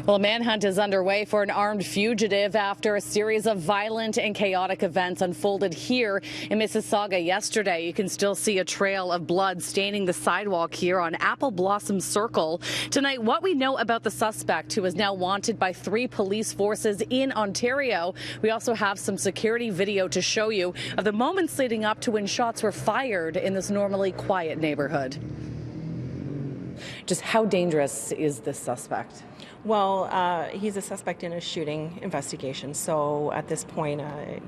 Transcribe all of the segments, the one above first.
Well, a manhunt is underway for an armed fugitive after a series of violent and chaotic events unfolded here in Mississauga yesterday. You can still see a trail of blood staining the sidewalk here on Apple Blossom Circle. Tonight, what we know about the suspect, who is now wanted by 3 police forces in Ontario. We also have some security video to show you of the moments leading up to when shots were fired in this normally quiet neighborhood. Just how dangerous is this suspect? Well, he's a suspect in a shooting investigation. So at this point,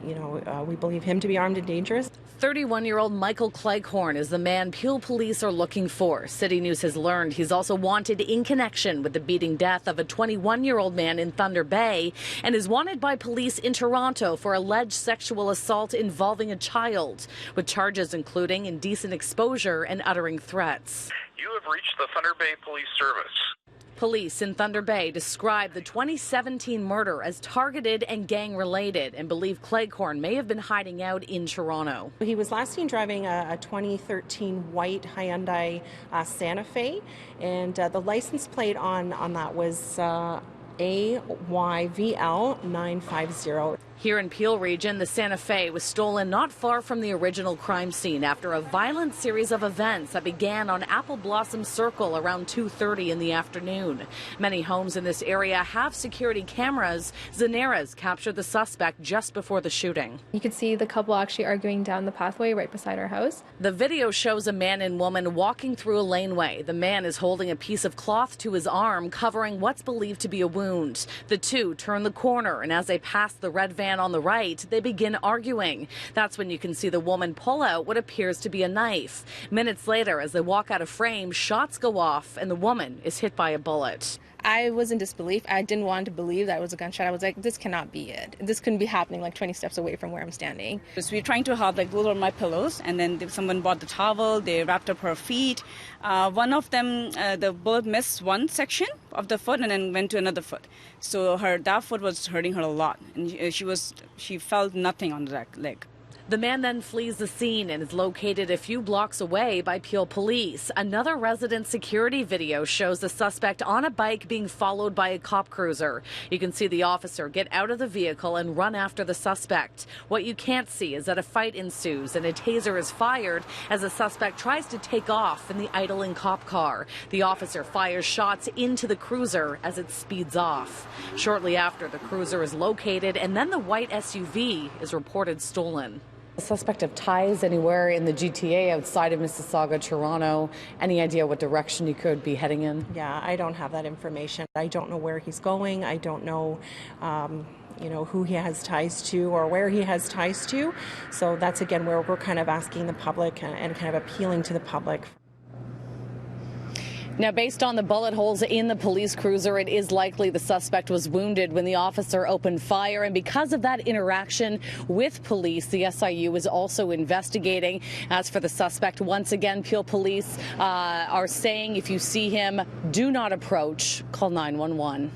we believe him to be armed and dangerous. 31-year-old Michael Cleghorn is the man Peel police are looking for. CityNews has learned he's also wanted in connection with the beating death of a 21-year-old man in Thunder Bay and is wanted by police in Toronto for alleged sexual assault involving a child, with charges including indecent exposure and uttering threats. You have reached the Thunder Bay Police Service. Police in Thunder Bay described the 2017 murder as targeted and gang-related and believe Cleghorn may have been hiding out in Toronto. He was last seen driving a 2013 white Hyundai Santa Fe, and the license plate on that was AYVL 950. Here in Peel region, the Santa Fe was stolen not far from the original crime scene after a violent series of events that began on Apple Blossom Circle around 2:30 in the afternoon. Many homes in this area have security cameras. Zanaras captured the suspect just before the shooting. You could see the couple actually arguing down the pathway right beside our house. The video shows a man and woman walking through a laneway. The man is holding a piece of cloth to his arm, covering what's believed to be a wound. The two turn the corner, and as they pass the red van on the right, they begin arguing. That's when you can see the woman pull out what appears to be a knife. Minutes later, as they walk out of frame, shots go off and the woman is hit by a bullet. I was in disbelief. I didn't want to believe that it was a gunshot. I was like, this cannot be it. This couldn't be happening like 20 steps away from where I'm standing. So we're trying to have like glue on my pillows, and then someone bought the towel, they wrapped up her feet. One of them, the bullet missed one section of the foot and then went to another foot. So that foot was hurting her a lot, and she felt nothing on that leg. The man then flees the scene and is located a few blocks away by Peel police. Another resident security video shows the suspect on a bike being followed by a cop cruiser. You can see the officer get out of the vehicle and run after the suspect. What you can't see is that a fight ensues and a taser is fired as the suspect tries to take off in the idling cop car. The officer fires shots into the cruiser as it speeds off. Shortly after, the cruiser is located and then the white SUV is reported stolen. The suspect have ties anywhere in the GTA outside of Mississauga, Toronto. Any idea what direction he could be heading in? Yeah, I don't have that information. I don't know where he's going. I don't know, who he has ties to or where he has ties to. So that's, again, where we're kind of asking the public and kind of appealing to the public. Now, based on the bullet holes in the police cruiser, it is likely the suspect was wounded when the officer opened fire. And because of that interaction with police, the SIU is also investigating. As for the suspect, once again, Peel police are saying if you see him, do not approach. Call 911.